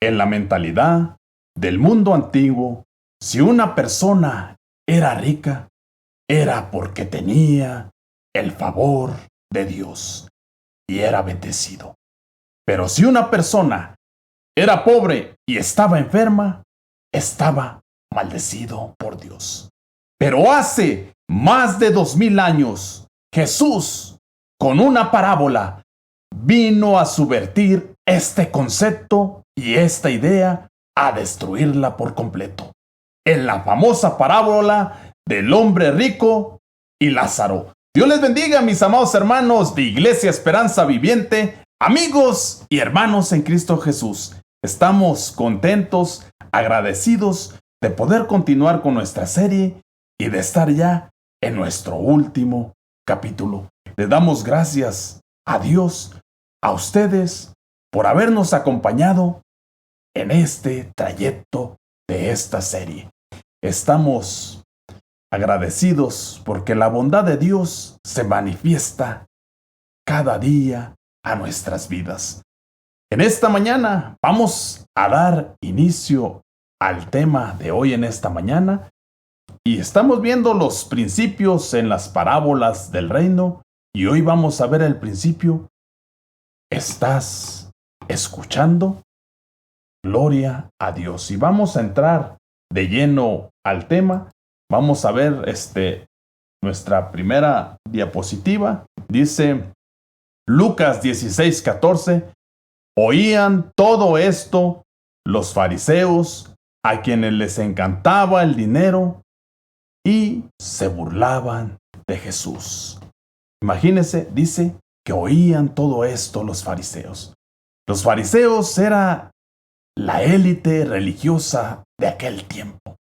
En la mentalidad del mundo antiguo, si una persona era rica, era porque tenía el favor de Dios y era bendecido. Pero si una persona era pobre y estaba enferma, estaba maldecido por Dios. Pero hace más de 2000 años, Jesús, con una parábola, vino a subvertir este concepto y esta idea, a destruirla por completo. En la famosa parábola del hombre rico y Lázaro. Dios les bendiga, mis amados hermanos de Iglesia Esperanza Viviente, amigos y hermanos en Cristo Jesús. Estamos contentos, agradecidos de poder continuar con nuestra serie y de estar ya en nuestro último capítulo. Le damos gracias a Dios, a ustedes, por habernos acompañado en este trayecto de esta serie. Estamos agradecidos porque la bondad de Dios se manifiesta cada día a nuestras vidas. En esta mañana vamos a dar inicio al tema de hoy en esta mañana y estamos viendo los principios en las parábolas del reino y hoy vamos a ver el principio. ¿Estás escuchando? Gloria a Dios. Y vamos a entrar de lleno al tema. Vamos a ver nuestra primera diapositiva. Dice Lucas 16:14. Oían todo esto los fariseos, a quienes les encantaba el dinero, y se burlaban de Jesús. Imagínense, dice que oían todo esto los fariseos. Los fariseos era la élite religiosa de aquel tiempo.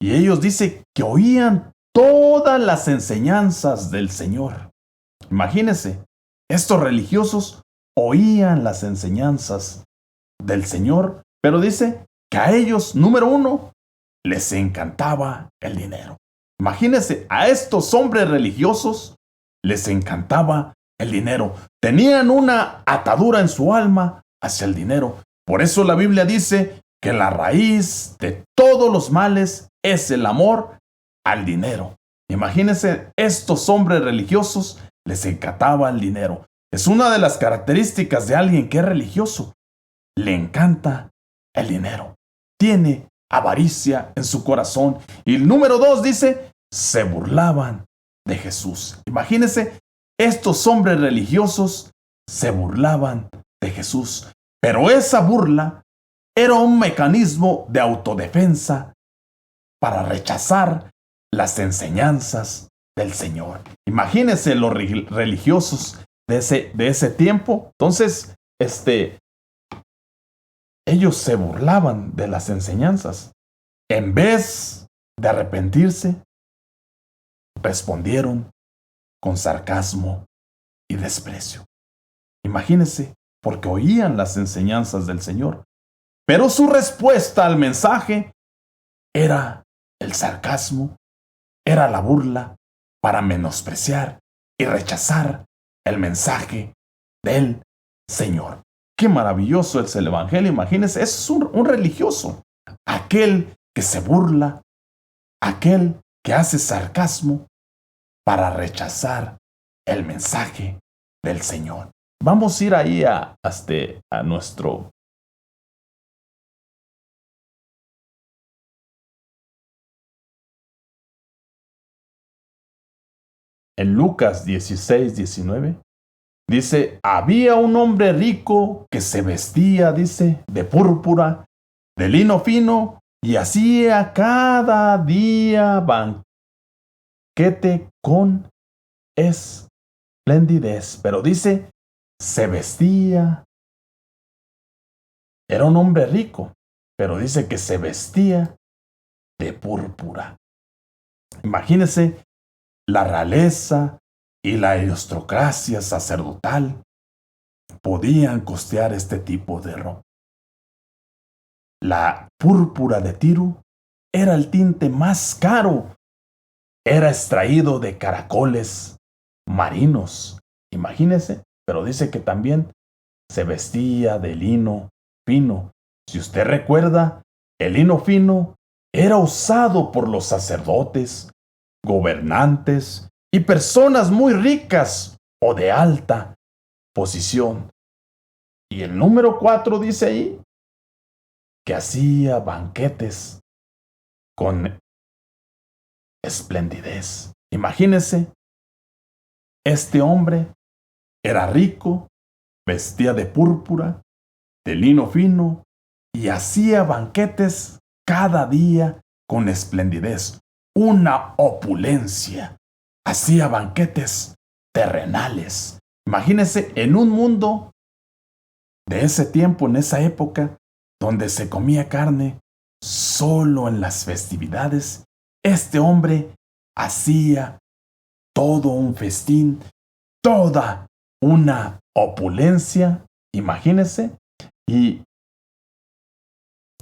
Y ellos dicen que oían todas las enseñanzas del Señor. Imagínense, estos religiosos oían las enseñanzas del Señor, pero dice que a ellos, número uno, les encantaba el dinero. Imagínense, a estos hombres religiosos les encantaba el dinero. Tenían una atadura en su alma hacia el dinero. Por eso la Biblia dice que la raíz de todos los males es el amor al dinero. Imagínense, estos hombres religiosos les encantaba el dinero. Es una de las características de alguien que es religioso. Le encanta el dinero. Tiene avaricia en su corazón. Y el número 2 dice, se burlaban de Jesús. Imagínense, estos hombres religiosos se burlaban de Jesús. Pero esa burla era un mecanismo de autodefensa para rechazar las enseñanzas del Señor. Imagínense los religiosos de ese tiempo. Entonces, ellos se burlaban de las enseñanzas. En vez de arrepentirse, respondieron con sarcasmo y desprecio. Imagínense, porque oían las enseñanzas del Señor. Pero su respuesta al mensaje era el sarcasmo, era la burla para menospreciar y rechazar el mensaje del Señor. Qué maravilloso es el Evangelio. Imagínense, es un religioso, aquel que se burla, aquel que hace sarcasmo para rechazar el mensaje del Señor. Vamos a ir ahí a nuestro... En Lucas 16:19, dice, había un hombre rico que se vestía, dice, de púrpura, de lino fino, y hacía cada día banquete con esplendidez. Pero dice, se vestía. Era un hombre rico, pero dice que se vestía de púrpura. Imagínense, la realeza y la aristocracia sacerdotal podían costear este tipo de ropa. La púrpura de Tiro era el tinte más caro. Era extraído de caracoles marinos. Imagínense, pero dice que también se vestía de lino fino. Si usted recuerda, el lino fino era usado por los sacerdotes, gobernantes y personas muy ricas o de alta posición. Y el número 4 dice ahí que hacía banquetes con esplendidez. Imagínese, este hombre era rico, vestía de púrpura, de lino fino y hacía banquetes cada día con esplendidez, una opulencia. Hacía banquetes terrenales. Imagínese en un mundo de ese tiempo, en esa época, donde se comía carne solo en las festividades, este hombre hacía todo un festín, toda una opulencia, imagínese, y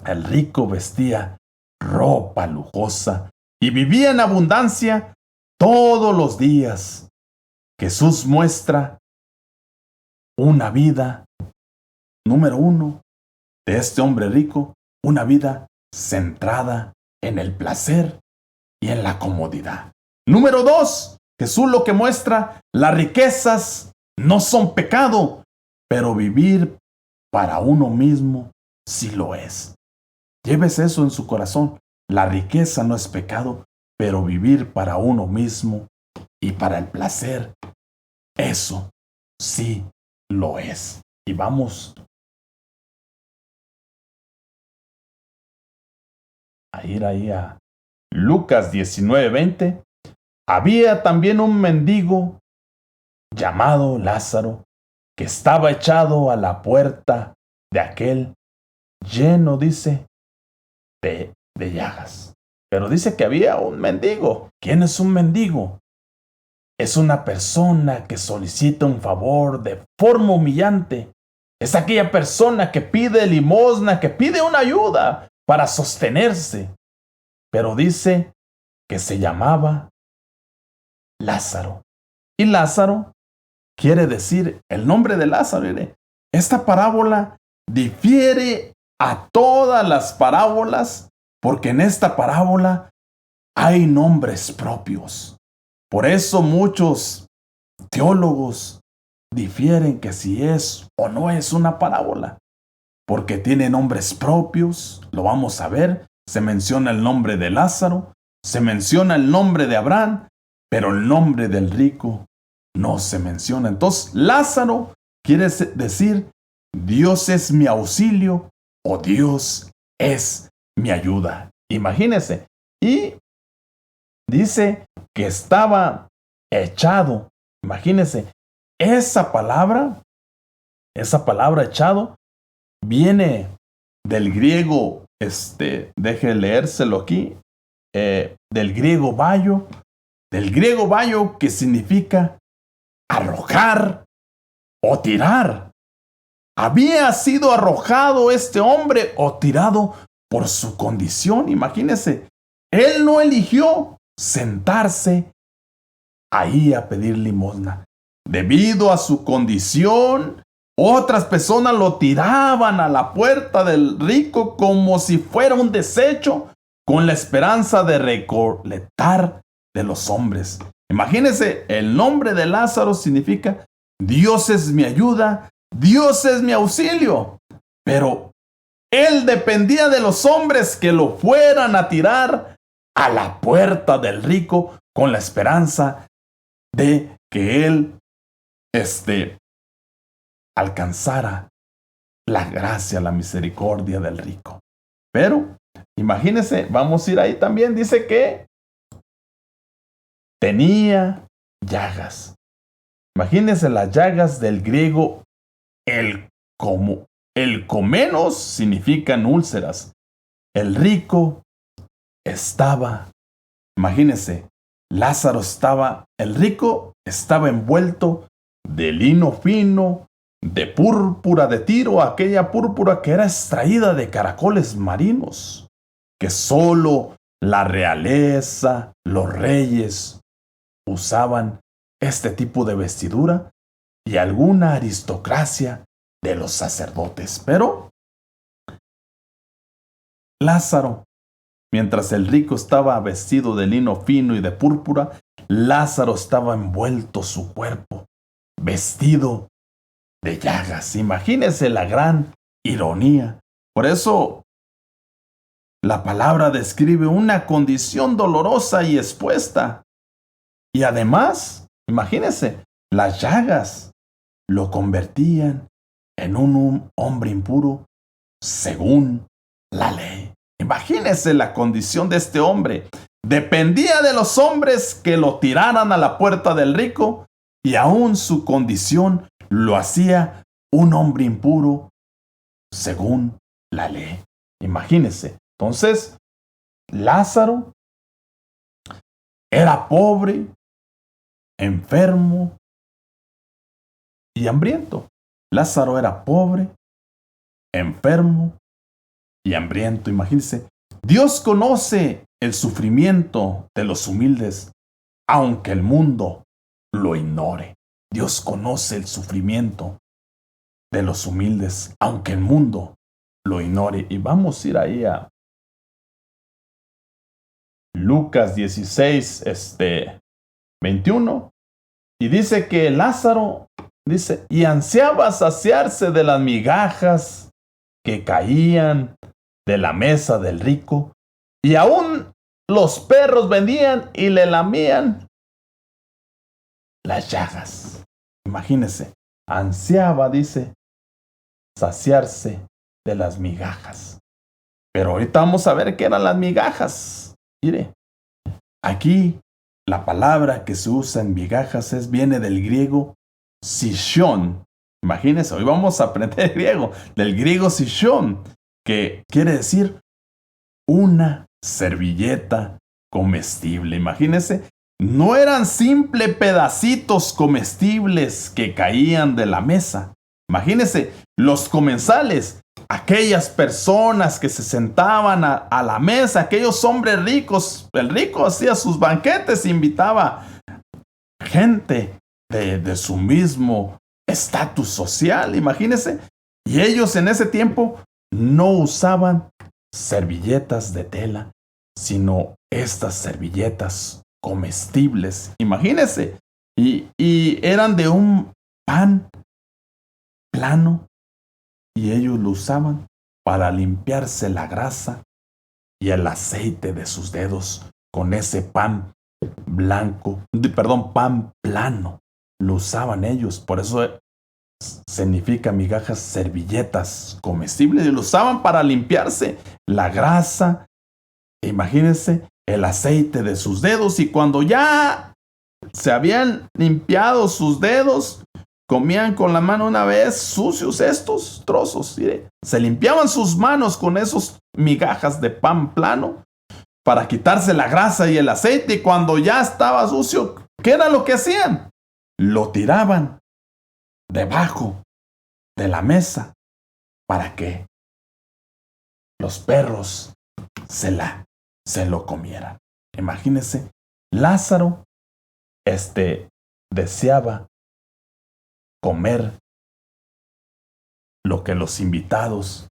el rico vestía ropa lujosa y vivía en abundancia todos los días. Jesús muestra una vida, número 1, de este hombre rico, una vida centrada en el placer y en la comodidad. Número 2, Jesús lo que muestra, las riquezas no son pecado, pero vivir para uno mismo sí lo es. Llévese eso en su corazón. La riqueza no es pecado, pero vivir para uno mismo y para el placer, eso sí lo es. Y vamos a ir ahí a Lucas 19:20. Había también un mendigo llamado Lázaro que estaba echado a la puerta de aquel lleno, dice, de llagas. Pero dice que había un mendigo. ¿Quién es un mendigo? Es una persona que solicita un favor de forma humillante. Es aquella persona que pide limosna, que pide una ayuda para sostenerse. Pero dice que se llamaba Lázaro. Y Lázaro quiere decir el nombre de Lázaro. Mire, esta parábola difiere a todas las parábolas porque en esta parábola hay nombres propios. Por eso muchos teólogos difieren que si es o no es una parábola, porque tiene nombres propios, lo vamos a ver, se menciona el nombre de Lázaro, se menciona el nombre de Abraham, pero el nombre del rico no se menciona. Entonces, Lázaro quiere decir Dios es mi auxilio o Dios es mi ayuda. Imagínense. Y dice que estaba echado. Imagínense, esa palabra echado, viene del griego, deje leérselo aquí, del griego bayo que significa arrojar o tirar. Había sido arrojado este hombre o tirado por su condición. Imagínense, él no eligió sentarse ahí a pedir limosna. Debido a su condición, otras personas lo tiraban a la puerta del rico como si fuera un desecho, con la esperanza de recolectar de los hombres. Imagínense, el nombre de Lázaro significa Dios es mi ayuda, Dios es mi auxilio. Pero él dependía de los hombres que lo fueran a tirar a la puerta del rico con la esperanza de que él alcanzara la gracia, la misericordia del rico. Pero imagínense, vamos a ir ahí también, dice que tenía llagas. Imagínense las llagas del griego, el comenos significan úlceras. El rico estaba, imagínense, el rico estaba envuelto de lino fino, de púrpura de Tiro, aquella púrpura que era extraída de caracoles marinos, que solo la realeza, los reyes usaban este tipo de vestidura y alguna aristocracia de los sacerdotes. Pero Lázaro, mientras el rico estaba vestido de lino fino y de púrpura, Lázaro estaba envuelto su cuerpo, vestido de llagas. Imagínense la gran ironía. Por eso la palabra describe una condición dolorosa y expuesta. Y además, imagínense, las llagas lo convertían en un hombre impuro según la ley. Imagínense la condición de este hombre. Dependía de los hombres que lo tiraran a la puerta del rico, y aún su condición lo hacía un hombre impuro según la ley. Imagínense. Entonces, Lázaro era pobre, enfermo y hambriento. Lázaro era pobre, enfermo y hambriento. Imagínense. Dios conoce el sufrimiento de los humildes, aunque el mundo lo ignore. Dios conoce el sufrimiento de los humildes, aunque el mundo lo ignore. Y vamos a ir ahí a Lucas 16, 21. Y dice que Lázaro, dice, y ansiaba saciarse de las migajas que caían de la mesa del rico, y aún los perros venían y le lamían las llagas. Imagínense, ansiaba, dice, saciarse de las migajas. Pero ahorita vamos a ver qué eran las migajas. Mire, aquí la palabra que se usa en migajas viene del griego sishon. Imagínense, hoy vamos a aprender griego, del griego sishon, que quiere decir una servilleta comestible. Imagínense, no eran simples pedacitos comestibles que caían de la mesa. Imagínense, los comensales, aquellas personas que se sentaban a la mesa, aquellos hombres ricos. El rico hacía sus banquetes, invitaba gente de su mismo estatus social, imagínense. Y ellos en ese tiempo no usaban servilletas de tela, sino estas servilletas comestibles, imagínense. Y eran de un pan plano, y ellos lo usaban para limpiarse la grasa y el aceite de sus dedos con ese pan pan plano. Lo usaban ellos, por eso significa migajas, servilletas comestibles, y lo usaban para limpiarse la grasa, imagínense, el aceite de sus dedos, y cuando ya se habían limpiado sus dedos, comían con la mano una vez sucios estos trozos. ¿Sí? Se limpiaban sus manos con esos migajas de pan plano para quitarse la grasa y el aceite. Y cuando ya estaba sucio, ¿qué era lo que hacían? Lo tiraban debajo de la mesa para que los perros se lo comieran. Imagínense, Lázaro deseaba comer lo que los invitados,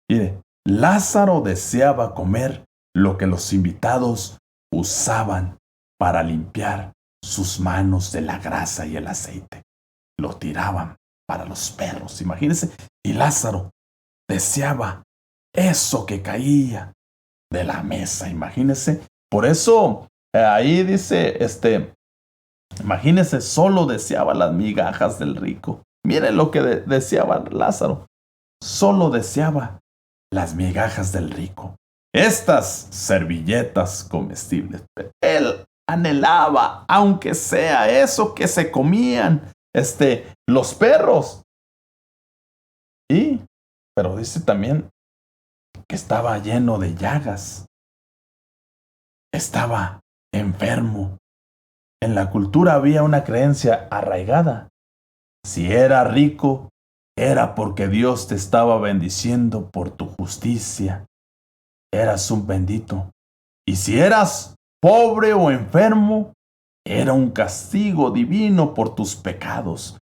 mire, Lázaro deseaba comer lo que los invitados usaban para limpiar sus manos de la grasa y el aceite. Lo tiraban para los perros, imagínense. Y Lázaro deseaba eso que caía de la mesa, imagínense. Por eso ahí dice, imagínense, solo deseaba las migajas del rico. Miren lo que deseaba Lázaro. Solo deseaba las migajas del rico. Estas servilletas comestibles. Él anhelaba, aunque sea eso que se comían los perros. Pero dice también que estaba lleno de llagas. Estaba enfermo. En la cultura había una creencia arraigada. Si era rico, era porque Dios te estaba bendiciendo por tu justicia. Eras un bendito. Y si eras pobre o enfermo, era un castigo divino por tus pecados.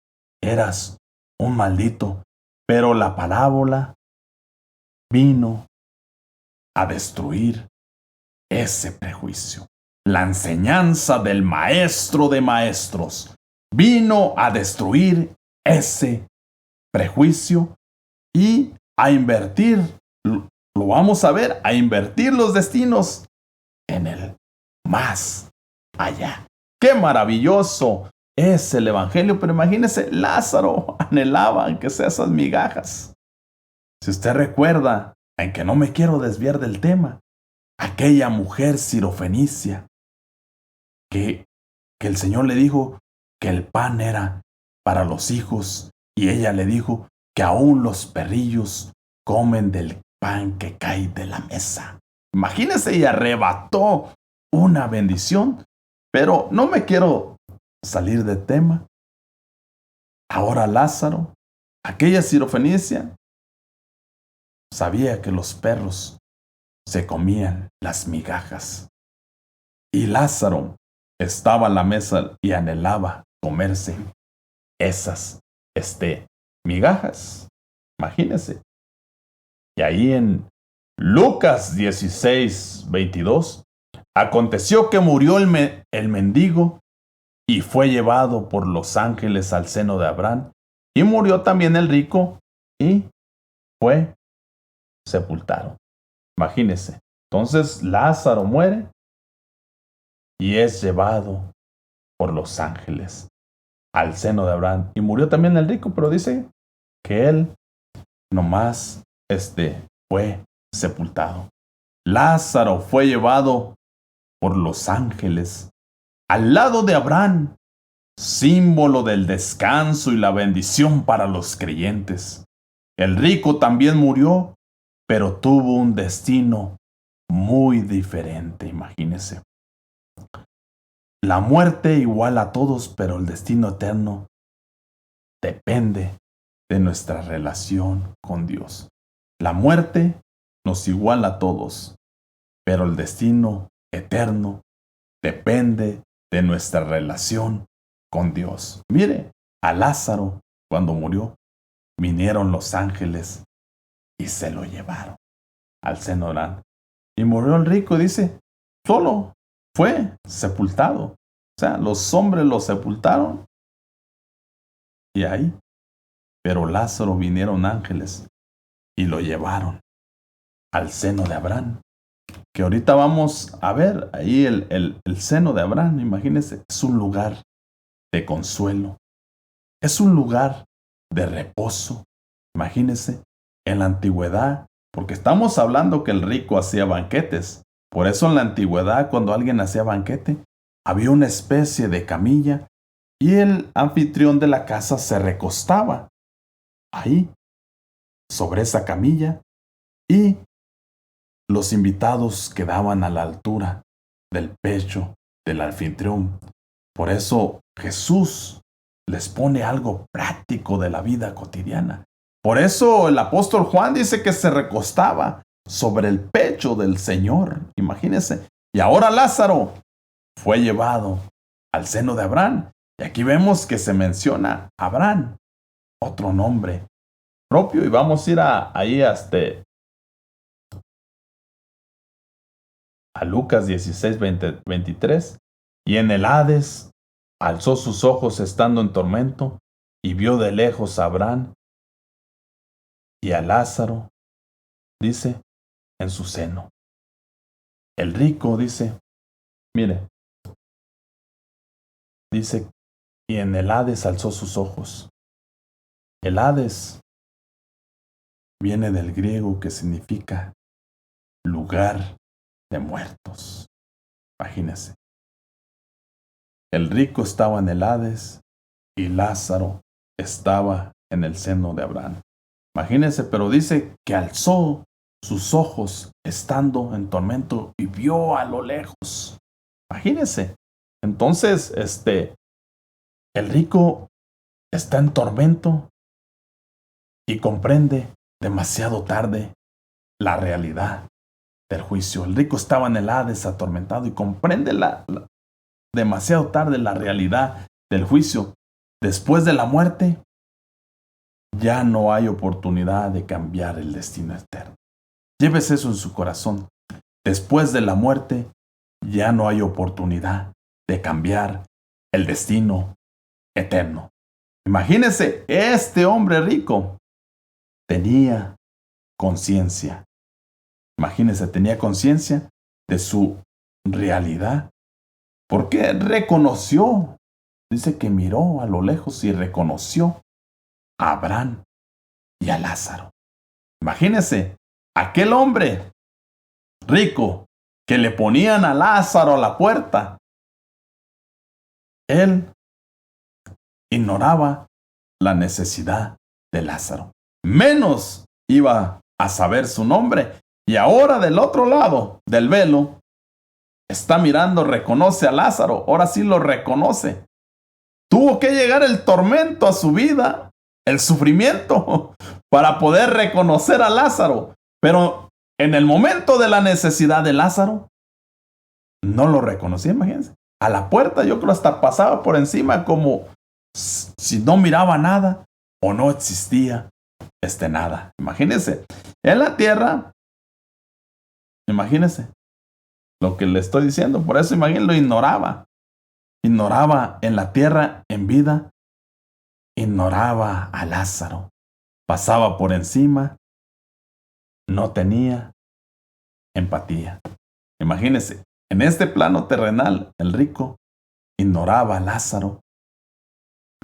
Eras un maldito. Pero la parábola vino a destruir ese prejuicio. La enseñanza del maestro de maestros vino a destruir ese prejuicio y a invertir, lo vamos a ver, a invertir los destinos en el más allá. ¡Qué maravilloso es el Evangelio! Pero imagínese, Lázaro anhelaba que sea esas migajas. Si usted recuerda, en que no me quiero desviar del tema, aquella mujer sirofenicia que el Señor le dijo que el pan era para los hijos y ella le dijo que aún los perrillos comen del pan que cae de la mesa. Imagínese, y arrebató una bendición. Pero no me quiero salir de tema. Ahora Lázaro, aquella sirofenicia, sabía que los perros se comían las migajas. Y Lázaro estaba a la mesa y anhelaba comerse esas migajas. Imagínense. Y ahí en Lucas 16:22, aconteció que murió el mendigo y fue llevado por los ángeles al seno de Abraham. Y murió también el rico y fue sepultado. Imagínense. Entonces Lázaro muere y es llevado por los ángeles al seno de Abraham. Y murió también el rico, pero dice que él nomás fue sepultado. Lázaro fue llevado por los ángeles al lado de Abraham, símbolo del descanso y la bendición para los creyentes. El rico también murió, pero tuvo un destino muy diferente, imagínense. La muerte iguala a todos, pero el destino eterno depende de nuestra relación con Dios. La muerte nos iguala a todos, pero el destino eterno depende de nuestra relación con Dios. Mire, a Lázaro, cuando murió, vinieron los ángeles y se lo llevaron al seno de Abraham. Y murió el rico, dice, solo fue sepultado. O sea, los hombres lo sepultaron y ahí. Pero Lázaro, vinieron ángeles y lo llevaron al seno de Abraham. Que ahorita vamos a ver ahí el seno de Abraham. Imagínense, es un lugar de consuelo. Es un lugar de reposo. Imagínense, en la antigüedad, porque estamos hablando que el rico hacía banquetes. Por eso en la antigüedad, cuando alguien hacía banquete, había una especie de camilla y el anfitrión de la casa se recostaba ahí, sobre esa camilla, y los invitados quedaban a la altura del pecho del anfitrión. Por eso Jesús les pone algo práctico de la vida cotidiana. Por eso el apóstol Juan dice que se recostaba sobre el pecho del Señor. Imagínense. Y ahora Lázaro fue llevado al seno de Abraham. Y aquí vemos que se menciona Abraham, otro nombre propio. Y vamos a ir ahí a Lucas 16:23. Y en el Hades alzó sus ojos estando en tormento y vio de lejos a Abraham y a Lázaro, dice, en su seno. El rico dice, mire, dice, y en el Hades alzó sus ojos. El Hades viene del griego que significa lugar de muertos. Imagínense. El rico estaba en el Hades y Lázaro estaba en el seno de Abraham. Imagínense, pero dice que alzó sus ojos estando en tormento y vio a lo lejos. Imagínense. Entonces, el rico está en tormento y comprende demasiado tarde la realidad del juicio. El rico estaba en el Hades atormentado y comprende demasiado tarde la realidad del juicio. Después de la muerte, ya no hay oportunidad de cambiar el destino eterno. Llévese eso en su corazón. Después de la muerte, ya no hay oportunidad de cambiar el destino eterno. Imagínese, este hombre rico tenía conciencia. Imagínese, tenía conciencia de su realidad. Porque reconoció, dice que miró a lo lejos y reconoció a Abraham y a Lázaro. Imagínese, aquel hombre rico que le ponían a Lázaro a la puerta, él ignoraba la necesidad de Lázaro. Menos iba a saber su nombre. Y ahora del otro lado del velo, está mirando, reconoce a Lázaro. Ahora sí lo reconoce. Tuvo que llegar el tormento a su vida, el sufrimiento, para poder reconocer a Lázaro. Pero en el momento de la necesidad de Lázaro, no lo reconocía, imagínense. A la puerta yo creo hasta pasaba por encima como si no miraba nada o no existía nada. Imagínense, en la tierra, imagínense lo que le estoy diciendo. Por eso imagínense, lo ignoraba. Ignoraba en la tierra, en vida, ignoraba a Lázaro. Pasaba por encima, no tenía empatía. Imagínense, en este plano terrenal, el rico ignoraba a Lázaro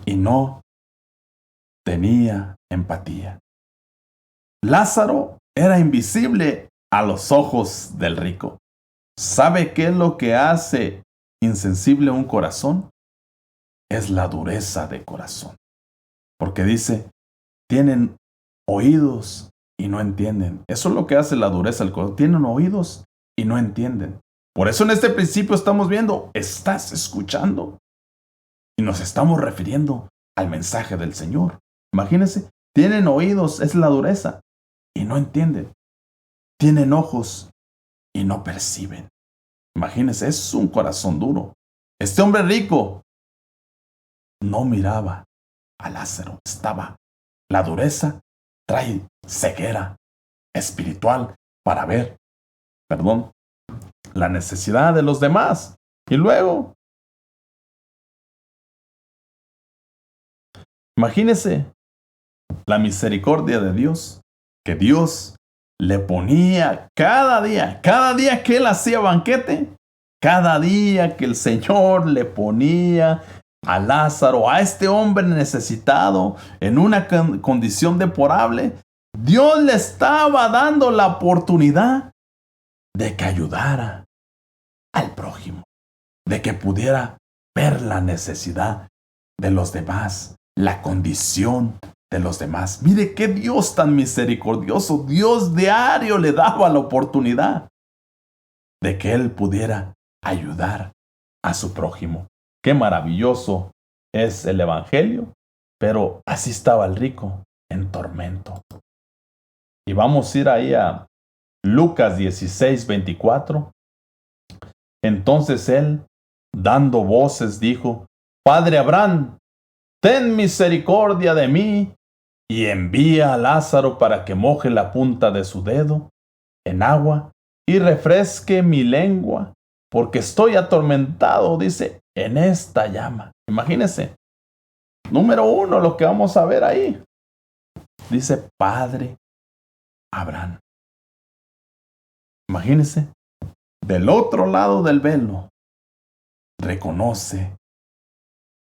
y no tenía empatía. Lázaro era invisible a los ojos del rico. ¿Sabe qué es lo que hace insensible un corazón? Es la dureza de corazón. Porque dice, tienen oídos y no entienden. Eso es lo que hace la dureza del corazón. Tienen oídos y no entienden. Por eso en este principio estamos viendo, ¿estás escuchando? Y nos estamos refiriendo al mensaje del Señor. Imagínense, tienen oídos, es la dureza, y no entienden. Tienen ojos y no perciben. Imagínense, es un corazón duro. Este hombre rico no miraba a Lázaro. La dureza trae ceguera espiritual para ver, la necesidad de los demás. Y luego, imagínense la misericordia de Dios, que Dios le ponía cada día que él hacía banquete, cada día que el Señor le ponía a Lázaro, a este hombre necesitado, en una condición deplorable, Dios le estaba dando la oportunidad de que ayudara al prójimo, de que pudiera ver la necesidad de los demás, la condición de los demás. Mire qué Dios tan misericordioso. Dios diario le daba la oportunidad de que él pudiera ayudar a su prójimo. Qué maravilloso es el evangelio, pero así estaba el rico en tormento. Y vamos a ir ahí a Lucas 16:24. Entonces él, dando voces, dijo: Padre Abraham, ten misericordia de mí y envía a Lázaro para que moje la punta de su dedo en agua y refresque mi lengua, porque estoy atormentado, dice, en esta llama. Imagínense, número 1, lo que vamos a ver ahí. Dice Padre Abraham. Imagínense, del otro lado del velo, reconoce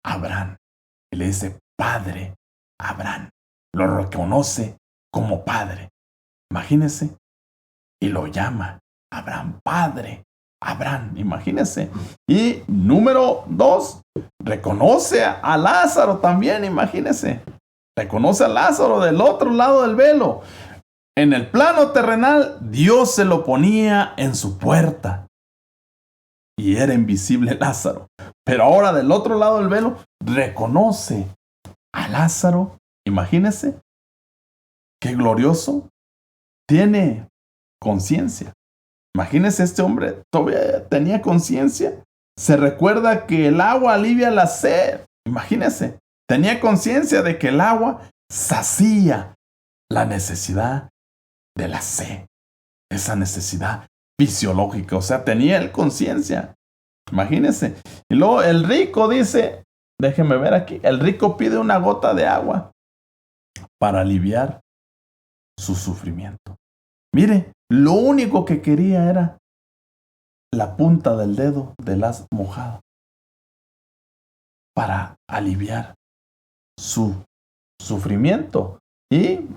a Abraham. Y le dice, Padre Abraham. Lo reconoce como padre. Imagínense. Y lo llama Abraham, Padre Abraham. Imagínense. Y número 2, reconoce a Lázaro también. Imagínense. Reconoce a Lázaro del otro lado del velo. En el plano terrenal, Dios se lo ponía en su puerta. Y era invisible Lázaro. Pero ahora del otro lado del velo, reconoce a Lázaro. Imagínense. Qué glorioso. Tiene conciencia. Imagínense, este hombre todavía tenía conciencia. Se recuerda que el agua alivia la sed. Imagínense. Tenía conciencia de que el agua sacía la necesidad de la sed. esa necesidad fisiológica. O sea, tenía él conciencia. Imagínense. Y luego el rico dice, déjenme ver aquí, el rico pide una gota de agua para aliviar su sufrimiento. Mire, lo único que quería era la punta del dedo de las mojada para aliviar su sufrimiento. Y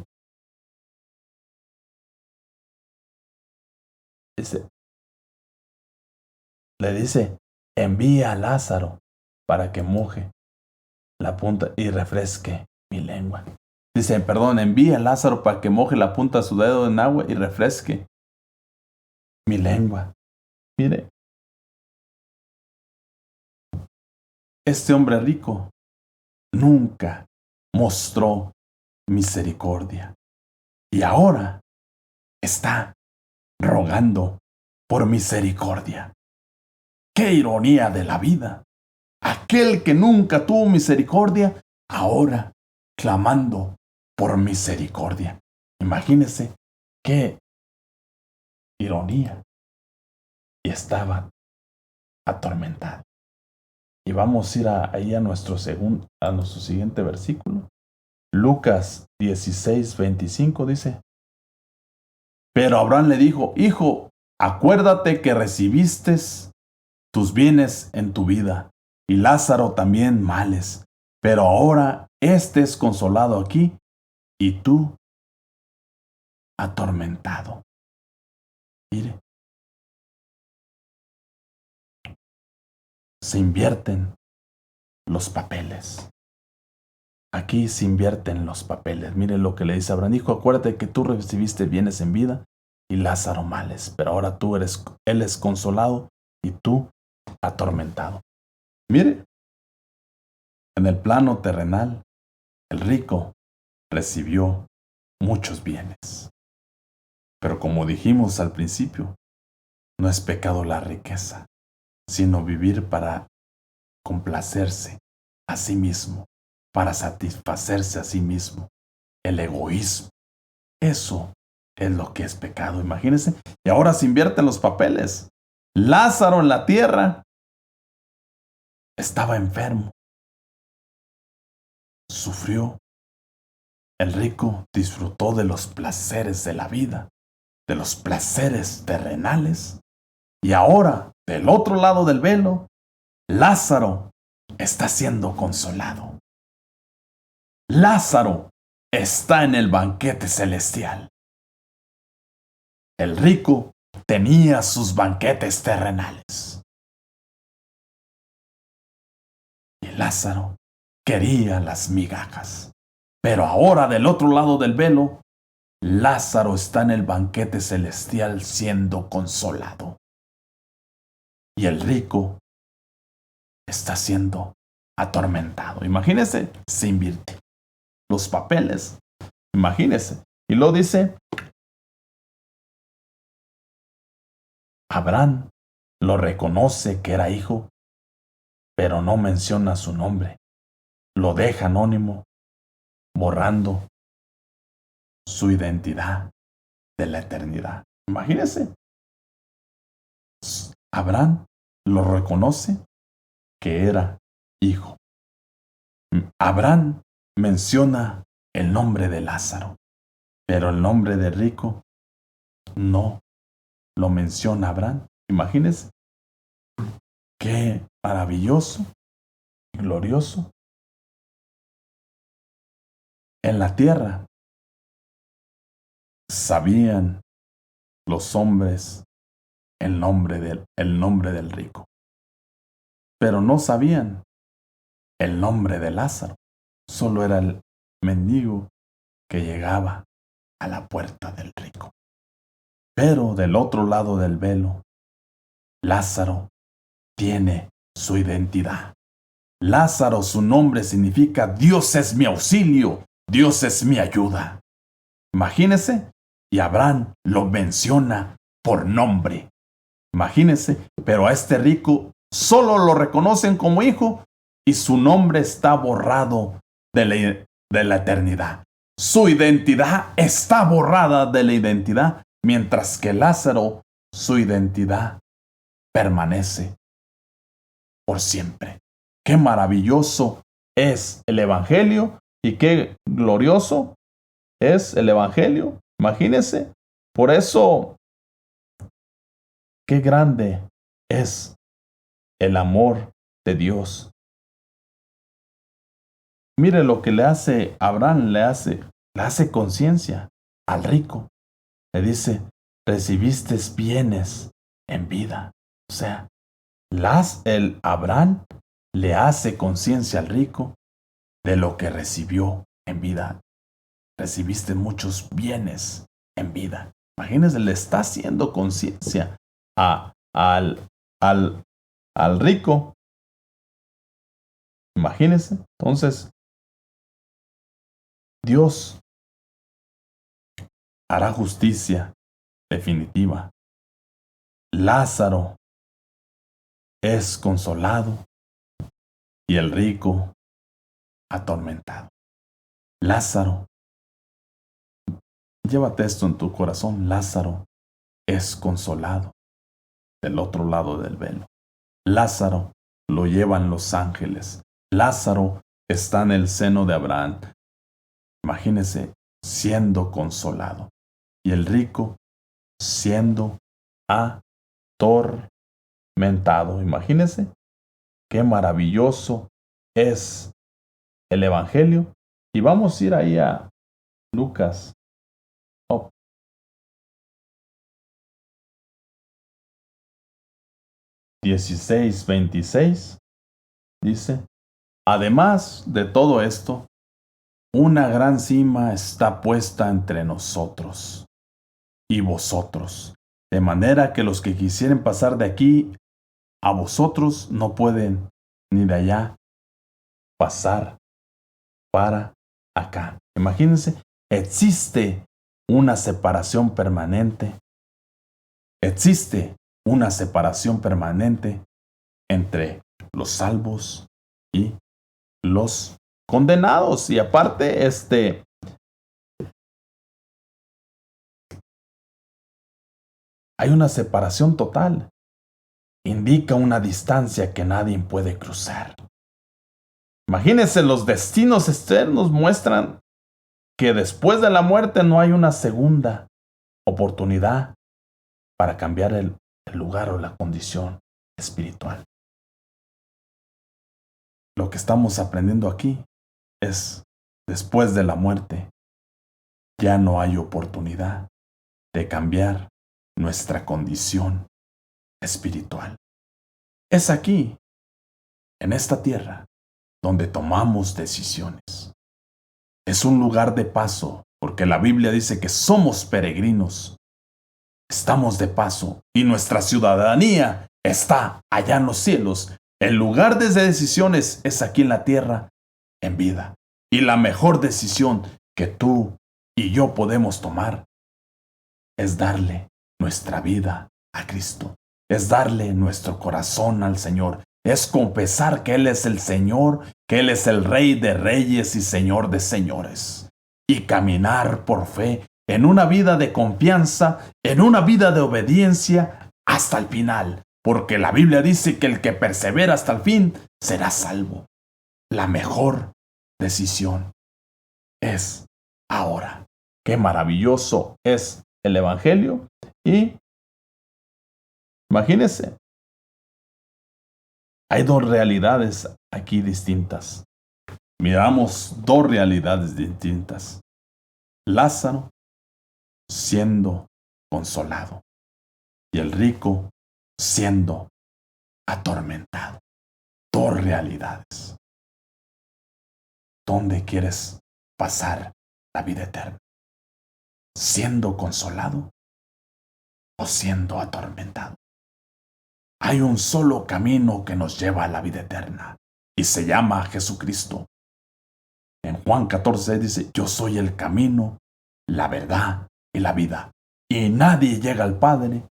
le dice, envía a Lázaro para que moje la punta y refresque mi lengua. Dice, perdón, envía a Lázaro para que moje la punta de su dedo en agua y refresque mi lengua. Mire, este hombre rico nunca mostró misericordia y ahora está rogando por misericordia. ¡Qué ironía de la vida! Aquel que nunca tuvo misericordia, ahora clamando por misericordia. Imagínese qué ironía. Y estaba atormentado. Y vamos a ir ahí a nuestro siguiente versículo. Lucas 16:25 dice, pero Abraham le dijo, hijo, acuérdate que recibiste tus bienes en tu vida, y Lázaro también males, pero ahora éste es consolado aquí, y tú atormentado. Mire, se invierten los papeles. Aquí se invierten los papeles. Mire lo que le dice Abraham. Hijo, acuérdate que tú recibiste bienes en vida y Lázaro males, pero ahora él es consolado y tú atormentado. Mire, en el plano terrenal, el rico recibió muchos bienes. Pero como dijimos al principio, no es pecado la riqueza, sino vivir para complacerse a sí mismo, para satisfacerse a sí mismo. El egoísmo. Eso es lo que es pecado, imagínense. Y ahora se invierten los papeles. Lázaro en la tierra estaba enfermo. Sufrió. El rico disfrutó de los placeres de la vida, de los placeres terrenales. Y ahora, del otro lado del velo, Lázaro está siendo consolado. Lázaro está en el banquete celestial. El rico tenía sus banquetes terrenales. Y Lázaro quería las migajas. Pero ahora del otro lado del velo, Lázaro está en el banquete celestial siendo consolado. Y el rico está siendo atormentado. Imagínese, se invierte los papeles. Imagínese. Y luego dice, Abraham lo reconoce que era hijo, pero no menciona su nombre. Lo deja anónimo, borrando su identidad de la eternidad. Imagínese. Abraham lo reconoce que era hijo. Abraham menciona el nombre de Lázaro, pero el nombre de rico no lo menciona Abraham. Imagínense qué maravilloso, glorioso. En la tierra sabían los hombres el nombre del rico, pero no sabían el nombre de Lázaro. Solo era el mendigo que llegaba a la puerta del rico. Pero del otro lado del velo, Lázaro tiene su identidad. Lázaro, su nombre significa Dios es mi auxilio, Dios es mi ayuda. Imagínese, y Abraham lo menciona por nombre. Imagínese, pero a este rico solo lo reconocen como hijo y su nombre está borrado de la eternidad. Su identidad está borrada de la identidad mientras que Lázaro, su identidad permanece por siempre. Qué maravilloso es el Evangelio y qué glorioso es el Evangelio. Imagínense. Por eso, qué grande es el amor de Dios. Mire lo que le hace Abraham, le hace conciencia al rico. Le dice, recibiste bienes en vida. O sea, el Abraham le hace conciencia al rico de lo que recibió en vida. Recibiste muchos bienes en vida. Imagínense, le está haciendo conciencia al, al rico. Imagínense. Entonces, Dios hará justicia definitiva. Lázaro es consolado y el rico atormentado. Lázaro, llévate esto en tu corazón. Lázaro es consolado del otro lado del velo. Lázaro lo llevan los ángeles. Lázaro está en el seno de Abraham. Imagínese siendo consolado y el rico siendo atormentado. Imagínese qué maravilloso es el Evangelio. Y vamos a ir ahí a Lucas. 16:26 dice, además de todo esto, una gran cima está puesta entre nosotros y vosotros, de manera que los que quisieren pasar de aquí a vosotros no pueden, ni de allá pasar para acá. Imagínense, existe una separación permanente. Existe una separación permanente entre los salvos y los condenados. Y aparte, hay una separación total. Indica una distancia que nadie puede cruzar. Imagínense, los destinos externos muestran que después de la muerte no hay una segunda oportunidad para cambiar el lugar o la condición espiritual. Lo que estamos aprendiendo aquí es, después de la muerte, ya no hay oportunidad de cambiar nuestra condición espiritual. Es aquí, en esta tierra, donde tomamos decisiones. Es un lugar de paso, porque la Biblia dice que somos peregrinos. Estamos de paso y nuestra ciudadanía está allá en los cielos. El lugar de decisiones es aquí en la tierra, en vida. Y la mejor decisión que tú y yo podemos tomar es darle nuestra vida a Cristo. Es darle nuestro corazón al Señor. Es confesar que Él es el Señor, que Él es el Rey de reyes y Señor de señores. Y caminar por fe en una vida de confianza, en una vida de obediencia hasta el final. Porque la Biblia dice que el que persevera hasta el fin será salvo. La mejor decisión es ahora. Qué maravilloso es el Evangelio. Y imagínense, hay dos realidades aquí distintas. Miramos dos realidades distintas. Lázaro siendo consolado y el rico siendo atormentado. Dos realidades. ¿Dónde quieres pasar la vida eterna? ¿Siendo consolado o siendo atormentado? Hay un solo camino que nos lleva a la vida eterna y se llama Jesucristo. En Juan 14 dice, yo soy el camino, la verdad y la vida. Y nadie llega al Padre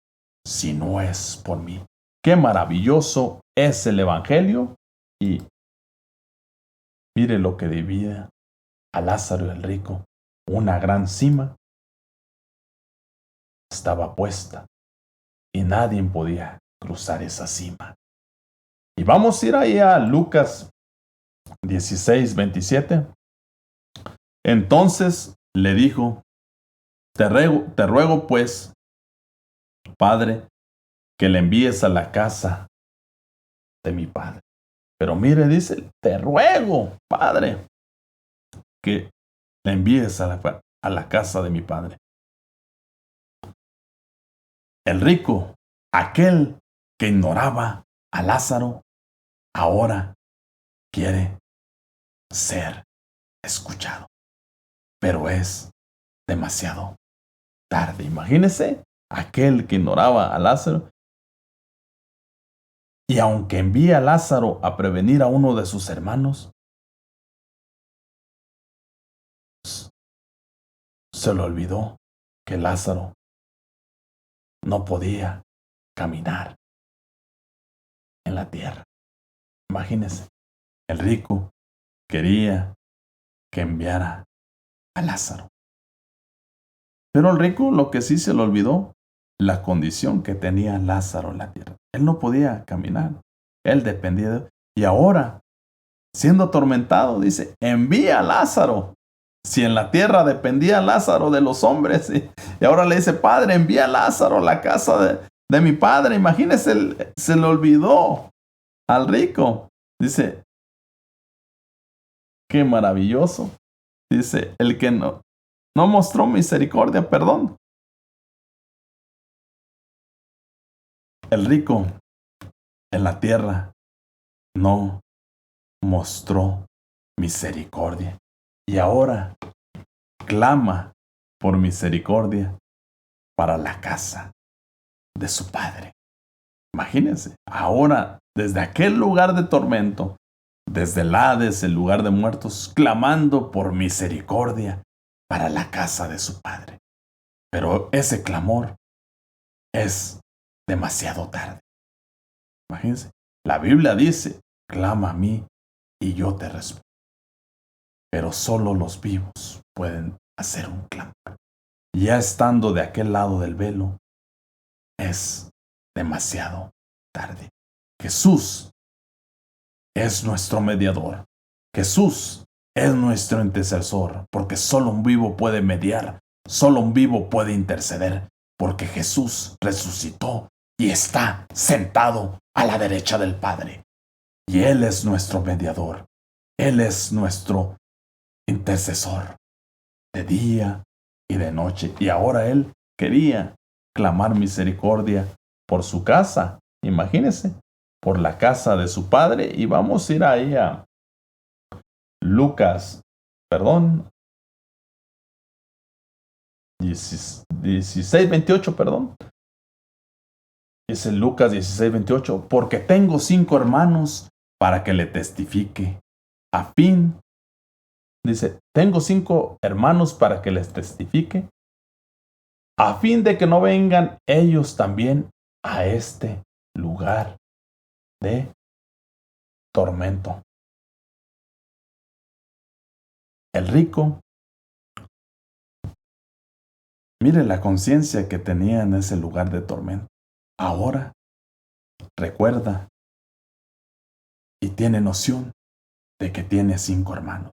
si no es por mí. Qué maravilloso es el Evangelio. Y mire lo que divide a Lázaro y el rico. Una gran cima estaba puesta y nadie podía cruzar esa cima. Y vamos a ir ahí a Lucas 16:27. Entonces le dijo: te ruego pues, Padre, que le envíes a la casa de mi padre. Pero mire, dice, te ruego, Padre, que le envíes a la casa de mi padre. El rico, aquel que ignoraba a Lázaro, ahora quiere ser escuchado. Pero es demasiado tarde. Imagínese, aquel que ignoraba a Lázaro. Y aunque envía a Lázaro a prevenir a uno de sus hermanos, se le olvidó que Lázaro no podía caminar en la tierra. Imagínense, el rico quería que enviara a Lázaro. Pero el rico lo que sí se le olvidó, la condición que tenía Lázaro en la tierra. Él no podía caminar, él dependía de él. Y ahora, siendo atormentado, dice, envía a Lázaro. Si en la tierra dependía Lázaro de los hombres, y ahora le dice, Padre, envía a Lázaro a la casa de mi padre. Imagínese, se le olvidó al rico. Dice, qué maravilloso. Dice, el que no mostró misericordia, perdón. El rico en la tierra no mostró misericordia. Y ahora clama por misericordia para la casa de su padre. Imagínense, ahora desde aquel lugar de tormento, desde el Hades, el lugar de muertos, clamando por misericordia para la casa de su padre. Pero ese clamor es demasiado tarde. Imagínense, la Biblia dice, clama a mí y yo te respondo. Pero solo los vivos pueden hacer un clamor. Ya estando de aquel lado del velo, es demasiado tarde. Jesús es nuestro mediador. Jesús es nuestro intercesor, porque solo un vivo puede mediar, solo un vivo puede interceder, porque Jesús resucitó y está sentado a la derecha del Padre. Y Él es nuestro mediador. Él es nuestro intercesor de día y de noche. Y ahora Él quería clamar misericordia por su casa. Imagínense, por la casa de su padre. Y vamos a ir ahí a Lucas, 16:28, perdón. Dice Lucas 16:28, porque tengo 5 hermanos para que le testifique. Dice, tengo 5 hermanos para que les testifique, a fin de que no vengan ellos también a este lugar de tormento. El rico, mire la conciencia que tenía en ese lugar de tormento. Ahora recuerda y tiene noción de que tiene 5 hermanos.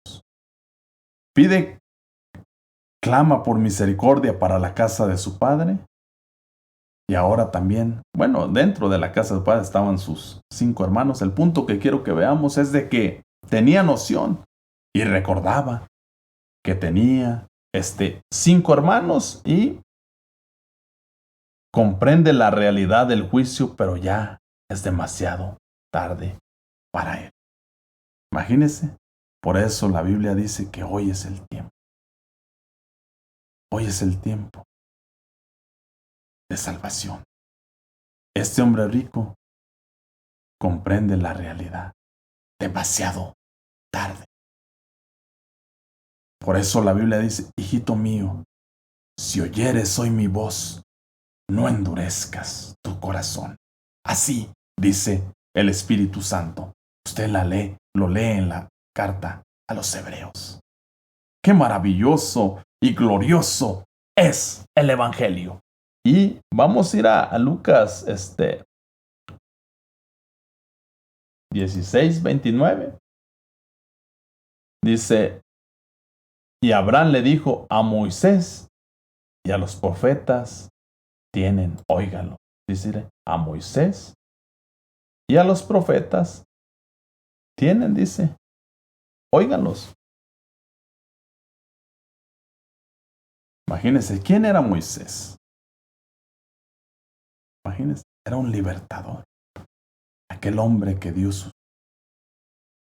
Clama por misericordia para la casa de su padre. Y ahora también, bueno, dentro de la casa de su padre estaban sus 5 hermanos. El punto que quiero que veamos es de que tenía noción y recordaba que tenía 5 hermanos y comprende la realidad del juicio, pero ya es demasiado tarde para él. Imagínese, por eso la Biblia dice que hoy es el tiempo. Hoy es el tiempo de salvación. Este hombre rico comprende la realidad demasiado tarde. Por eso la Biblia dice, hijito mío, si oyeres hoy mi voz, no endurezcas tu corazón. Así dice el Espíritu Santo. Usted lo lee en la carta a los Hebreos. Qué maravilloso y glorioso es el Evangelio. Y vamos a ir a Lucas 16:29. Dice, y Abraham le dijo a Moisés y a los profetas tienen, óigalo, dice, a Moisés y a los profetas tienen, dice, óiganlos. Imagínense, ¿quién era Moisés? Imagínense, era un libertador. Aquel hombre que Dios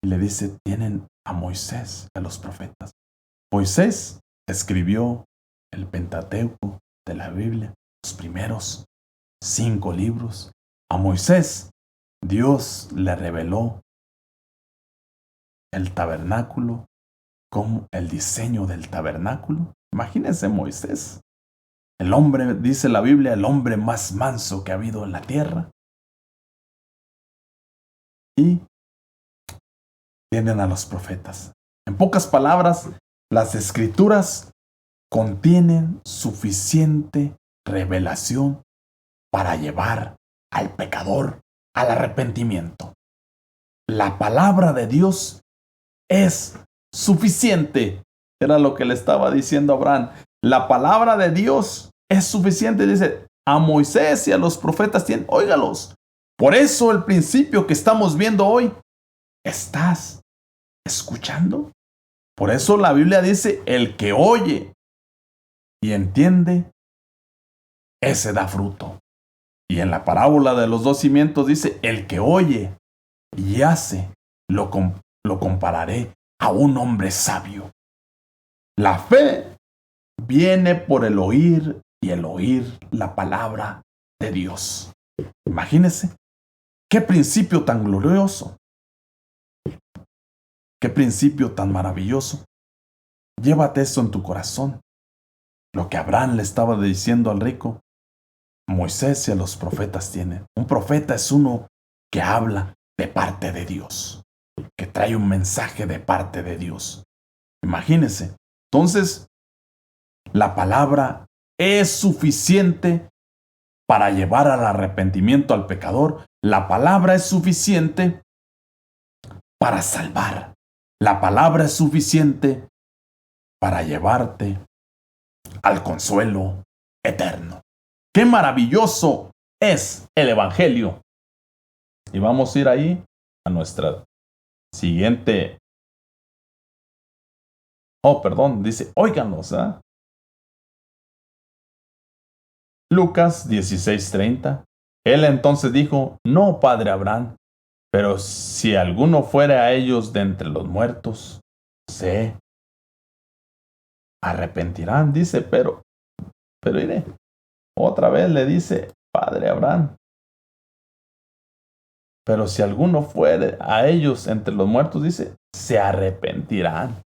le dice, tienen a Moisés, a los profetas. Moisés escribió el Pentateuco de la Biblia, los primeros 5 libros. A Moisés, Dios le reveló el tabernáculo, como el diseño del tabernáculo. Imagínense Moisés, el hombre, dice la Biblia, el hombre más manso que ha habido en la tierra. Y tienen a los profetas. En pocas palabras, las escrituras contienen suficiente revelación para llevar al pecador al arrepentimiento. La palabra de Dios es suficiente. Era lo que le estaba diciendo Abraham. La palabra de Dios es suficiente. Dice, a Moisés y a los profetas tienen, óigalos. Por eso el principio que estamos viendo hoy, ¿estás escuchando? Por eso la Biblia dice, el que oye y entiende, ese da fruto. Y en la parábola de los 2 cimientos dice, el que oye y hace, lo compararé a un hombre sabio. La fe viene por el oír y el oír la palabra de Dios. Imagínense, qué principio tan glorioso, qué principio tan maravilloso. Llévate eso en tu corazón. Lo que Abraham le estaba diciendo al rico, Moisés y a los profetas tienen. Un profeta es uno que habla de parte de Dios, que trae un mensaje de parte de Dios. Imagínense. Entonces, la palabra es suficiente para llevar al arrepentimiento al pecador. La palabra es suficiente para salvar. La palabra es suficiente para llevarte al consuelo eterno. ¡Qué maravilloso es el Evangelio! Y vamos a ir ahí a nuestra siguiente. Dice, óiganlos, ¿eh? Lucas 16:30. Él entonces dijo, no, padre Abraham, pero si alguno fuere a ellos de entre los muertos, se arrepentirán. Dice, pero iré. Otra vez le dice, padre Abraham, pero si alguno fuere a ellos entre los muertos, dice, se arrepentirán.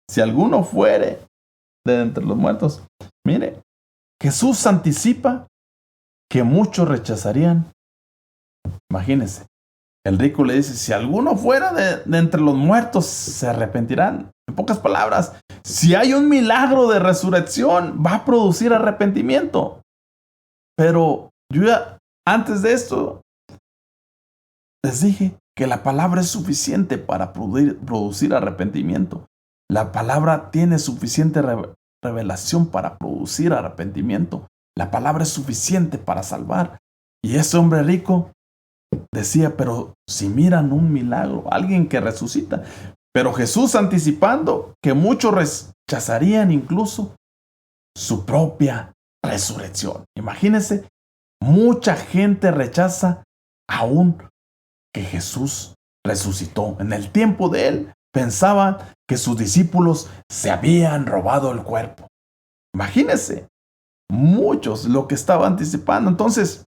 Si alguno fuere de entre los muertos, mire, Jesús anticipa que muchos rechazarían. Imagínense, el rico le dice, si alguno fuera de entre los muertos, se arrepentirán. En pocas palabras, si hay un milagro de resurrección, va a producir arrepentimiento. Pero yo ya, antes de esto, les dije que la palabra es suficiente para producir arrepentimiento. La palabra tiene suficiente revelación para producir arrepentimiento. La palabra es suficiente para salvar. Y ese hombre rico decía, pero si miran un milagro, alguien que resucita. Pero Jesús anticipando que muchos rechazarían incluso su propia resurrección. Imagínense, mucha gente rechaza aún que Jesús resucitó. En el tiempo de él, pensaban que sus discípulos se habían robado el cuerpo. Imagínense, muchos lo que estaba anticipando. Entonces,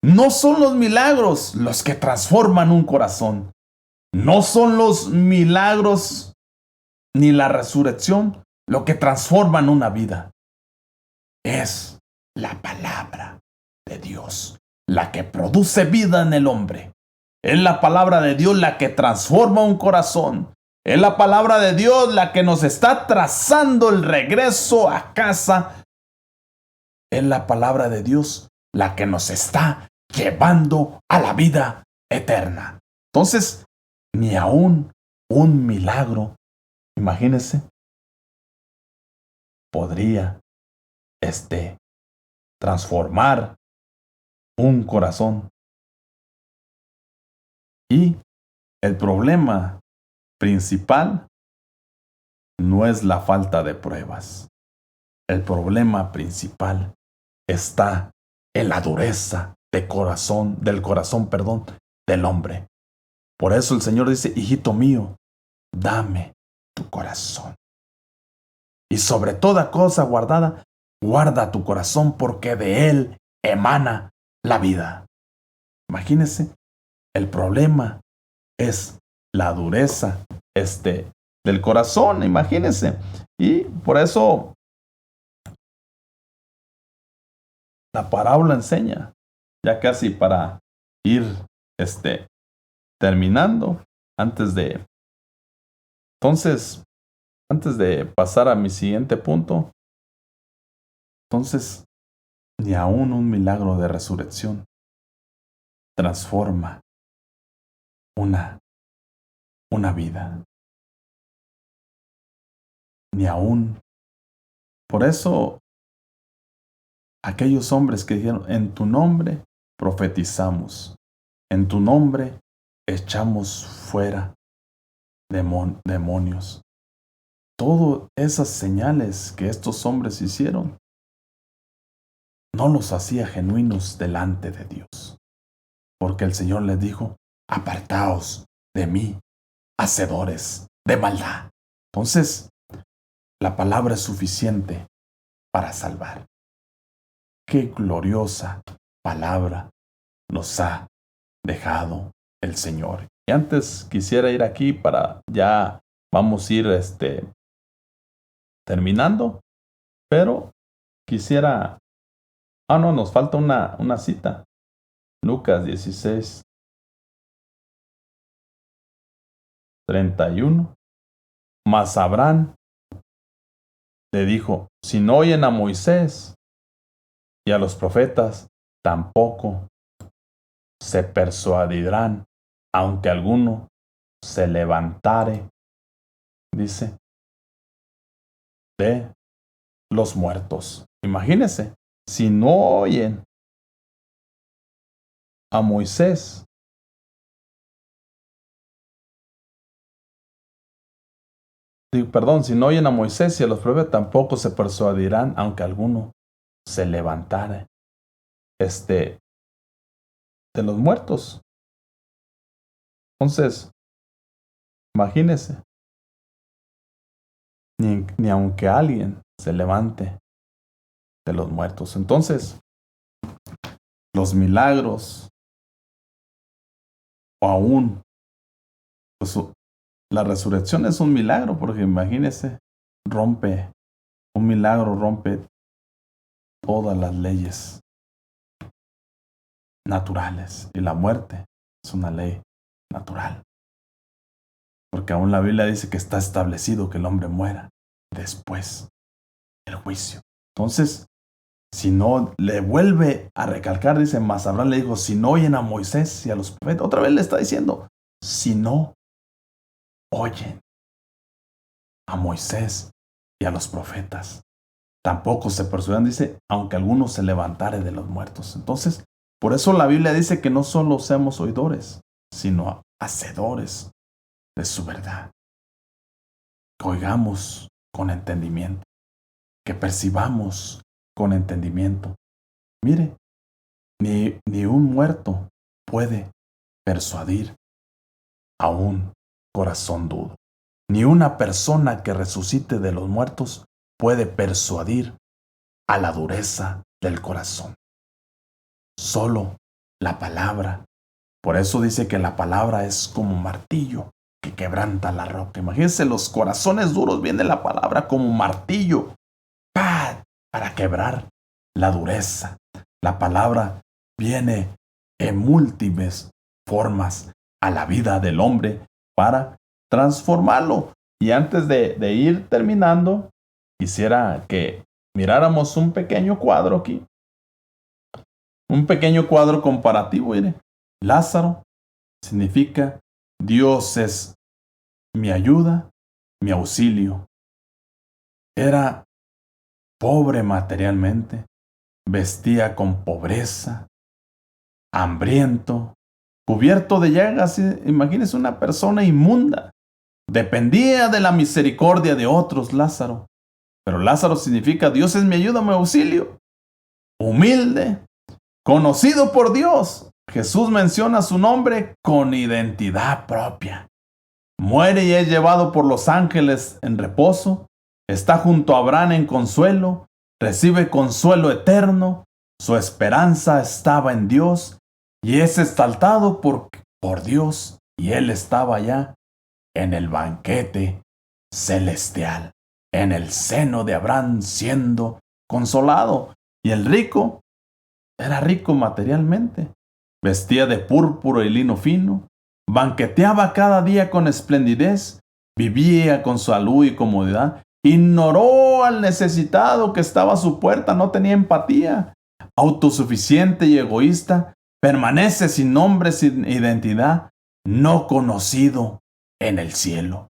no son los milagros los que transforman un corazón. No son los milagros ni la resurrección lo que transforman una vida. Es la palabra de Dios la que produce vida en el hombre. Es la palabra de Dios la que transforma un corazón. Es la palabra de Dios la que nos está trazando el regreso a casa es la palabra de Dios la que nos está llevando a la vida eterna. Entonces, ni aún un milagro, imagínense, podría transformar un corazón. Y el problema principal no es la falta de pruebas. El problema principal está en la dureza del corazón, del hombre. Por eso el Señor dice, hijito mío, dame tu corazón. Y sobre toda cosa guardada, guarda tu corazón porque de él emana la vida. Imagínense, el problema es la dureza del corazón, imagínense. Y por eso la parábola enseña, ya casi para ir terminando, antes de pasar a mi siguiente punto, entonces, ni aún un milagro de resurrección transforma una vida. Ni aún. Por eso, aquellos hombres que dijeron, en tu nombre profetizamos, en tu nombre echamos fuera demonios. Todas esas señales que estos hombres hicieron, no los hacía genuinos delante de Dios. Porque el Señor les dijo, apartaos de mí, hacedores de maldad. Entonces, la palabra es suficiente para salvar. Qué gloriosa palabra nos ha dejado el Señor. Y antes quisiera ir aquí para ya vamos a ir terminando, pero quisiera, no, nos falta una cita. Lucas 16, 31. Mas Abraham le dijo, si no oyen a Moisés y a los profetas, tampoco se persuadirán, aunque alguno se levantare, dice, de los muertos. Imagínense, si no oyen a Moisés, si no oyen a Moisés y a los profetas, tampoco se persuadirán, aunque alguno se levantare, de los muertos. Entonces, imagínense, ni aunque alguien se levante de los muertos. Entonces, los milagros, o aún, pues, la resurrección es un milagro, porque imagínense, un milagro rompe todas las leyes naturales, y la muerte es una ley natural. Porque aún la Biblia dice que está establecido que el hombre muera después del juicio. Entonces, si no, le vuelve a recalcar, dice, mas Abraham le dijo, si no oyen a Moisés y a los profetas, otra vez le está diciendo, si no oyen a Moisés y a los profetas, tampoco se persuadirán, dice, aunque alguno se levantare de los muertos. Entonces, por eso la Biblia dice que no solo seamos oidores, sino hacedores de su verdad. Que oigamos con entendimiento, que percibamos con entendimiento. Mire, ni un muerto puede persuadir a un corazón duro. Ni una persona que resucite de los muertos puede persuadir a la dureza del corazón. Solo la palabra. Por eso dice que la palabra es como martillo que quebranta la roca. Imagínense, los corazones duros, viene la palabra como martillo para quebrar la dureza. La palabra viene en múltiples formas a la vida del hombre para transformarlo. Y antes de ir terminando, quisiera que miráramos un pequeño cuadro aquí. Un pequeño cuadro comparativo, mire. Lázaro significa Dios es mi ayuda, mi auxilio. Era pobre materialmente, vestía con pobreza, hambriento, cubierto de llagas. Imagínese una persona inmunda. Dependía de la misericordia de otros, Lázaro. Pero Lázaro significa Dios es mi ayuda, mi auxilio. Humilde, conocido por Dios. Jesús menciona su nombre con identidad propia. Muere y es llevado por los ángeles en reposo. Está junto a Abraham en consuelo. Recibe consuelo eterno. Su esperanza estaba en Dios y es exaltado por Dios. Y él estaba allá en el banquete celestial, en el seno de Abraham, siendo consolado. Y el rico era rico materialmente. Vestía de púrpura y lino fino. Banqueteaba cada día con esplendidez. Vivía con salud y comodidad. Ignoró al necesitado que estaba a su puerta. No tenía empatía. Autosuficiente y egoísta. Permanece sin nombre, sin identidad. No conocido en el cielo.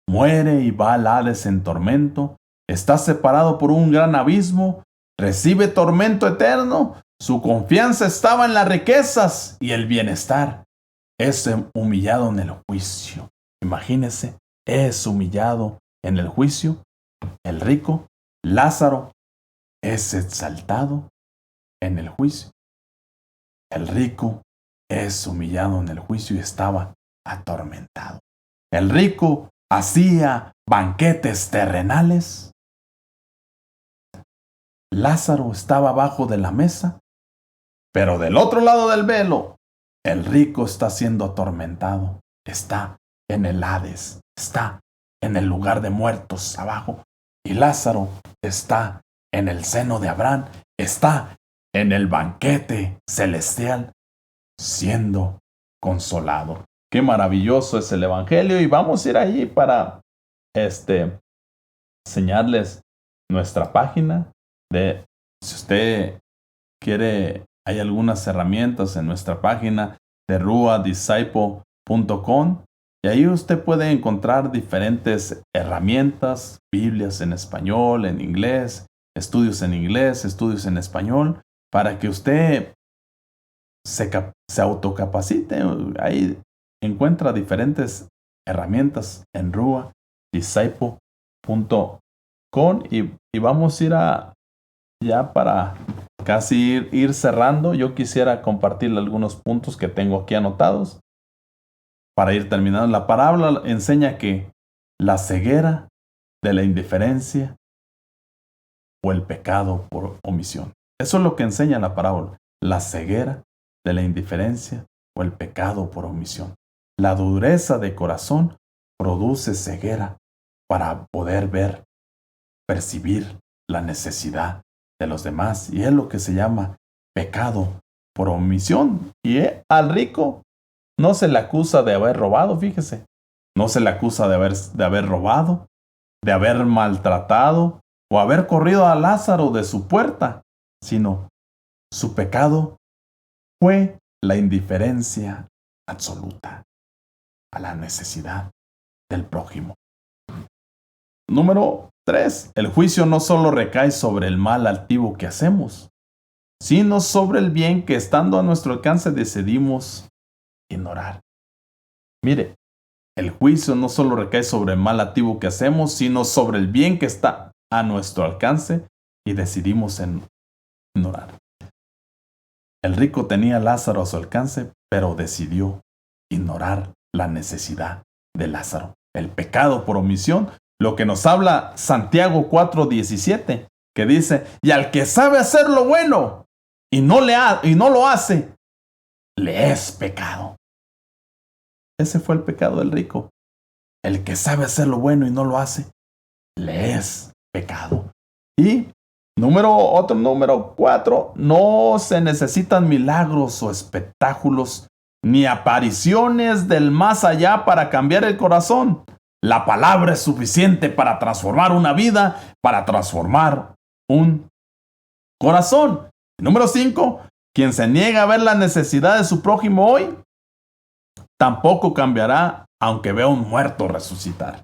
Muere y va al Hades en tormento. Está separado por un gran abismo. Recibe tormento eterno. Su confianza estaba en las riquezas y el bienestar. Es humillado en el juicio. Imagínese, es humillado en el juicio. El rico, Lázaro, es exaltado en el juicio. El rico es humillado en el juicio y estaba atormentado. El rico hacía banquetes terrenales. Lázaro estaba abajo de la mesa, pero del otro lado del velo, el rico está siendo atormentado. Está en el Hades, está en el lugar de muertos abajo. Y Lázaro está en el seno de Abraham, está en el banquete celestial, siendo consolado. Qué maravilloso es el Evangelio, y vamos a ir ahí para enseñarles nuestra página. Si usted quiere, hay algunas herramientas en nuestra página de ruadisciple.com, y ahí usted puede encontrar diferentes herramientas, Biblias en español, en inglés, estudios en español, para que usted se autocapacite. Ahí encuentra diferentes herramientas en ruadisciple.com, y vamos a ir ya para casi ir cerrando. Yo quisiera compartirle algunos puntos que tengo aquí anotados para ir terminando. La parábola enseña que la ceguera de la indiferencia o el pecado por omisión. Eso es lo que enseña la parábola. La ceguera de la indiferencia o el pecado por omisión. La dureza de corazón produce ceguera para poder ver, percibir la necesidad de los demás, y es lo que se llama pecado por omisión. Y al rico no se le acusa de haber robado, fíjese. No se le acusa de haber robado, de haber maltratado o haber corrido a Lázaro de su puerta, sino su pecado fue la indiferencia absoluta a la necesidad del prójimo. Número 3. El juicio no solo recae sobre el mal altivo que hacemos, sino sobre el bien que, estando a nuestro alcance, decidimos ignorar. Mire, el juicio no solo recae sobre el mal altivo que hacemos, sino sobre el bien que está a nuestro alcance y decidimos ignorar. El rico tenía a Lázaro a su alcance, pero decidió ignorar la necesidad de Lázaro. El pecado por omisión, lo que nos habla Santiago 4:17, que dice: y al que sabe hacer lo bueno y no lo hace, le es pecado. Ese fue el pecado del rico. El que sabe hacer lo bueno y no lo hace, le es pecado. Y número 4, no se necesitan milagros o espectáculos ni apariciones del más allá para cambiar el corazón. La palabra es suficiente para transformar una vida, para transformar un corazón. Número 5, quien se niega a ver la necesidad de su prójimo hoy, tampoco cambiará aunque vea un muerto resucitar.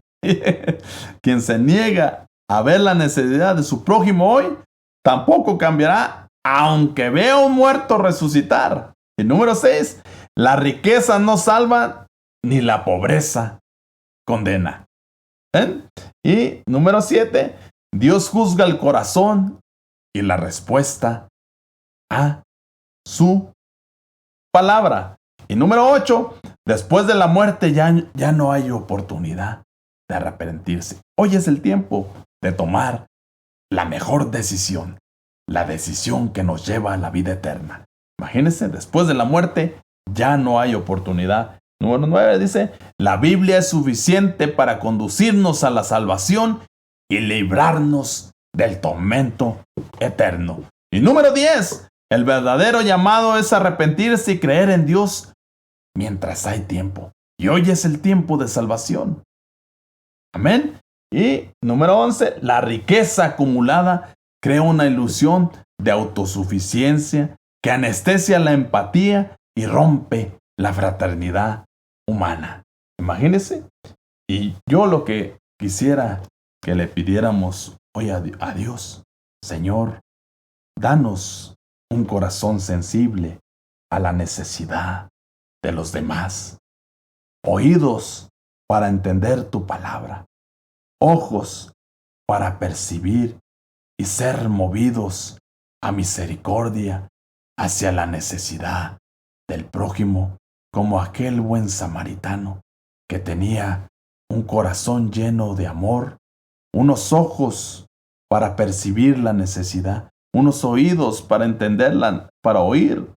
Quien se niega a ver la necesidad de su prójimo hoy, tampoco cambiará aunque vea un muerto resucitar. Y número 6, la riqueza no salva ni la pobreza condena. ¿Ven? Y número 7, Dios juzga el corazón y la respuesta a su palabra. Y número 8, después de la muerte ya no hay oportunidad de arrepentirse. Hoy es el tiempo de tomar la mejor decisión, la decisión que nos lleva a la vida eterna. Imagínense, después de la muerte ya no hay oportunidad. Número 9 dice, la Biblia es suficiente para conducirnos a la salvación y librarnos del tormento eterno. Y número 10, el verdadero llamado es arrepentirse y creer en Dios mientras hay tiempo. Y hoy es el tiempo de salvación. Amén. Y número 11, la riqueza acumulada crea una ilusión de autosuficiencia que anestesia la empatía y rompe la fraternidad humana. Imagínense. Y yo lo que quisiera que le pidiéramos hoy a Dios, Señor, danos un corazón sensible a la necesidad de los demás, oídos para entender tu palabra, ojos para percibir y ser movidos a misericordia hacia la necesidad del prójimo, como aquel buen samaritano que tenía un corazón lleno de amor, unos ojos para percibir la necesidad, unos oídos para entenderla, para oír,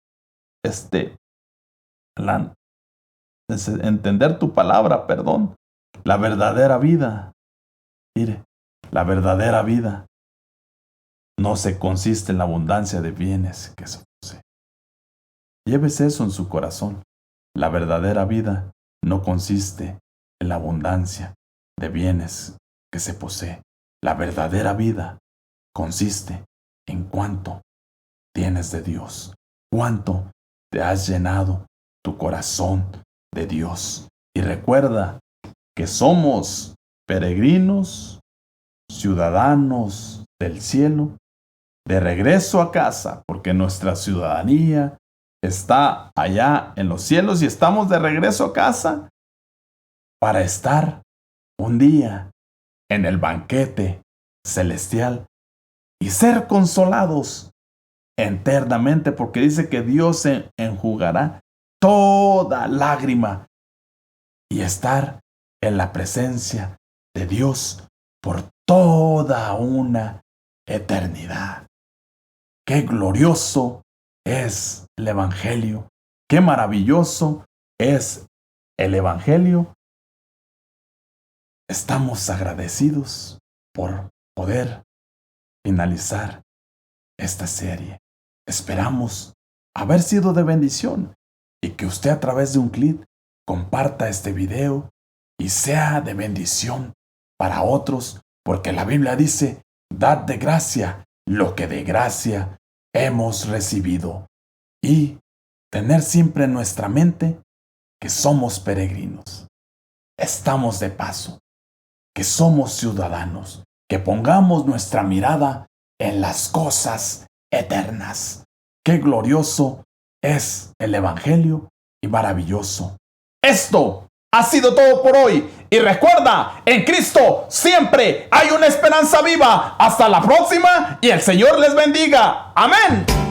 entender tu palabra, la verdadera vida. Mire, la verdadera vida no se consiste en la abundancia de bienes que se posee. Llévese eso en su corazón. La verdadera vida no consiste en la abundancia de bienes que se posee. La verdadera vida consiste en cuánto tienes de Dios, cuánto te has llenado tu corazón de Dios. Y recuerda que somos peregrinos, ciudadanos del cielo, de regreso a casa, porque nuestra ciudadanía está allá en los cielos y estamos de regreso a casa para estar un día en el banquete celestial y ser consolados eternamente, porque dice que Dios enjugará toda lágrima y estar en la presencia de Dios por toda una eternidad. Qué glorioso es el Evangelio, qué maravilloso es el Evangelio. Estamos agradecidos por poder finalizar esta serie. Esperamos haber sido de bendición y que usted a través de un clic comparta este video y sea de bendición para otros, porque la Biblia dice, dad de gracia lo que de gracia hemos recibido. Y tener siempre en nuestra mente que somos peregrinos, estamos de paso, que somos ciudadanos, que pongamos nuestra mirada en las cosas eternas. Qué glorioso es el Evangelio y maravilloso. Esto ha sido todo por hoy. Y recuerda, en Cristo siempre hay una esperanza viva. Hasta la próxima y el Señor les bendiga. Amén.